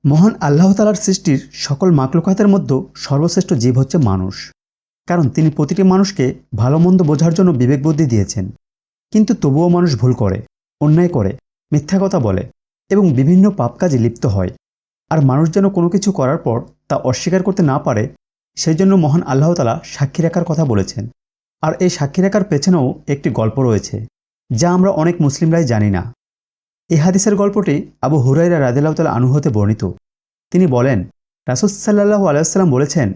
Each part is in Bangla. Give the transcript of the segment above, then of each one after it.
মহান আল্লাহ তাআলার সৃষ্টির সকল মাখলুকাতের মধ্যে সর্বশ্রেষ্ঠ জীব হচ্ছে মানুষ। কারণ তিনি প্রতিটি মানুষকে ভালো মন্দ বোঝার জন্য বিবেক বুদ্ধি দিয়েছেন। কিন্তু তবুও মানুষ ভুল করে, অন্যায় করে, মিথ্যা কথা বলে এবং বিভিন্ন পাপ কাজে লিপ্ত হয়। আর মানুষ যেন কোনো কিছু করার পর তা অস্বীকার করতে না পারে, সেই জন্য মহান আল্লাহ তাআলা সাক্ষী রাখার কথা বলেছেন। আর এই সাক্ষী রাখার পেছনেও একটি গল্প রয়েছে, যা আমরা অনেক মুসলিমরাই জানি না। এই হাদিসের গল্পটি আবু হুরায়রা রাদিয়াল্লাহু তাআলা আনহু হতে বর্ণিত। তিনি বলেন, রাসূল সাল্লাল্লাহু আলাইহি ওয়াসাল্লাম বলেছেন,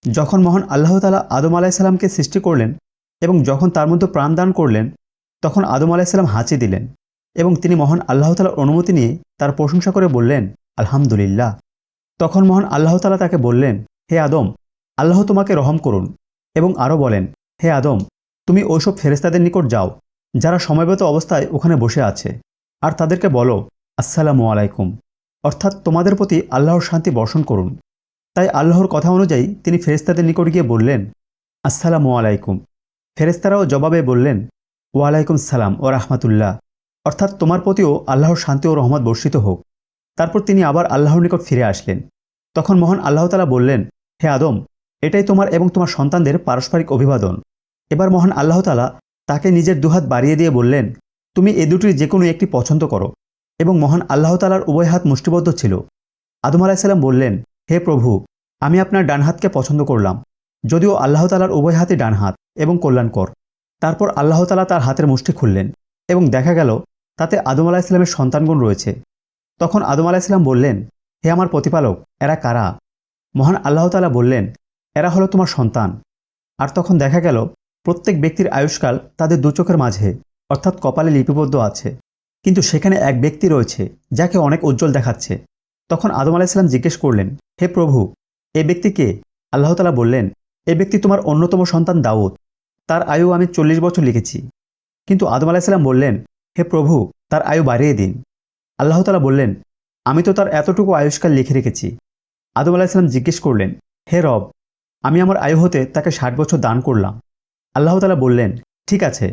যখন মহান আল্লাহ তাআলা আদম আলাইহিস সালামকে সৃষ্টি করলেন এবং যখন তার মধ্যে প্রাণ দান করলেন, তখন আদম আলাইহিস সালাম হাঁচি দিলেন এবং তিনি মহান আল্লাহ তাআলার অনুমতি নিয়ে তার প্রশংসা করে বললেন, আলহামদুলিল্লাহ। তখন মহান আল্লাহ তাআলা তাকে বললেন, হে আদম, আল্লাহ তোমাকে রহম করুন। এবং আরও বলেন, হে আদম, তুমি ওইসব ফেরেশতাদের নিকট যাও যারা সময়গত অবস্থায় ওখানে বসে আছে, আর তাদেরকে বলো, আসসালামু আলাইকুম, অর্থাৎ তোমাদের প্রতি আল্লাহর শান্তি বর্ষণ করুন। তাই আল্লাহর কথা অনুযায়ী তিনি ফেরেশতাদের নিকট গিয়ে বললেন, আসসালামু আলাইকুম। ফেরেশতারাও জবাবে বললেন, ওয়ালাইকুম সালাম ও রাহমাতুল্লাহ, অর্থাৎ তোমার প্রতিও আল্লাহর শান্তি ও রহমত বর্ষিত হোক। তারপর তিনি আবার আল্লাহর নিকট ফিরে আসলেন। তখন মহান আল্লাহ তাআলা বললেন, হে আদম, এটাই তোমার এবং তোমার সন্তানদের পারস্পরিক অভিবাদন। এবার মহান আল্লাহ তাআলা তাকে নিজের দুহাত বাড়িয়ে দিয়ে বললেন, তুমি এ দুটির যে কোনো একটি পছন্দ করো। এবং মহান আল্লাহ তাআলার উভয় হাত মুষ্টিবদ্ধ ছিল। আদম আলাইহিস সালাম বললেন, হে প্রভু, আমি আপনার ডান হাতকে পছন্দ করলাম, যদিও আল্লাহ তাআলার উভয় হাতই ডান হাত এবং কল্যাণকর। তারপর আল্লাহ তাআলা তার হাতের মুষ্টি খুললেন এবং দেখা গেল তাতে আদম আলাইহিস সালামের সন্তানগণ রয়েছে। তখন আদম আলাইহিস সালাম বললেন, হে আমার প্রতিপালক, এরা কারা? মহান আল্লাহ তাআলা বললেন, এরা হলো তোমার সন্তান। আর তখন দেখা গেল প্রত্যেক ব্যক্তির আয়ুষ্কাল তাদের দু চোখের মাঝে, অর্থাৎ কপালে লিপিবদ্ধ আছে। কিন্তু সেখানে এক ব্যক্তি রয়েছে যাকে অনেক উজ্জ্বল দেখাচ্ছে। তখন আদম আলাইহিস সালাম জিজ্ঞেস করলেন, হে প্রভু, এ ব্যক্তি কে? আল্লাহ তাআলা বললেন, এ ব্যক্তি তোমার অন্যতম সন্তান দাউদ, তার আয়ু আমি 40 বছর লিখেছি। কিন্তু আদম আলাইহিস সালাম বললেন, হে প্রভু, তার আয়ু বাড়িয়ে দিন। আল্লাহ তাআলা বললেন, আমি তো তার এতটুকু আয়ুষ্কাল লিখে রেখেছি। আদম আলাইহিস সালাম জিজ্ঞেস করলেন, হে রব, আমি আমার আয়ু হতে তাকে 60 বছর দান করলাম। আল্লাহ তাআলা বললেন, ঠিক আছে,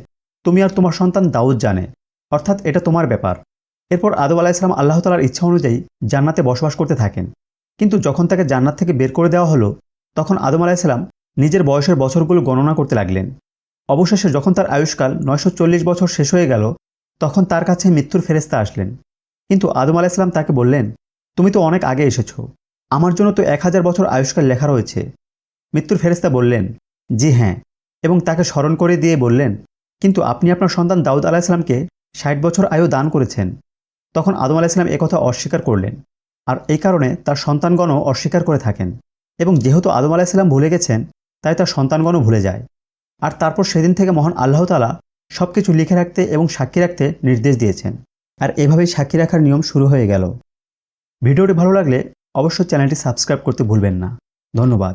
তুমি আর তোমার সন্তান দাউদ জানে, অর্থাৎ এটা তোমার ব্যাপার। এরপর আদম আলাইহিস সালাম আল্লাহ তাআলার ইচ্ছা অনুযায়ী জান্নাতে বসবাস করতে থাকেন। কিন্তু যখন তাকে জান্নাত থেকে বের করে দেওয়া হলো, তখন আদম আলাইহিস সালাম নিজের বয়সের বছরগুলো গণনা করতে লাগলেন। অবশেষে যখন তার আয়ুষ্কাল 940 বছর শেষ হয়ে গেল, তখন তার কাছে মৃত্যুর ফেরেশতা আসলেন। কিন্তু আদম আলাইহিস সালাম তাকে বললেন, তুমি তো অনেক আগে এসেছো, আমার জন্য তো 1000 বছর আয়ুষ্কাল লেখা রয়েছে। মৃত্যুর ফেরেশতা বললেন, জি হ্যাঁ, এবং তাকে স্মরণ করে দিয়ে বললেন, কিন্তু আপনি আপনার সন্তান দাউদ আলাইহিস সালামকে 60 বছর আয়ু দান করেছেন। তখন আদম আলাইহিস সালাম একথা অস্বীকার করলেন। আর এই কারণে তার সন্তানগণও অস্বীকার করে থাকেন। এবং যেহেতু আদম আলাইহিস সালাম ভুলে গেছেন, তাই তার সন্তানগণও ভুলে যায়। আর তারপর সেদিন থেকে মহান আল্লাহ তাআলা সবকিছু লিখে রাখতে এবং সাক্ষী রাখতে নির্দেশ দিয়েছেন। আর এভাবেই সাক্ষী রাখার নিয়ম শুরু হয়ে গেল। ভিডিওটি ভালো লাগলে অবশ্যই চ্যানেলটি সাবস্ক্রাইব করতে ভুলবেন না। ধন্যবাদ।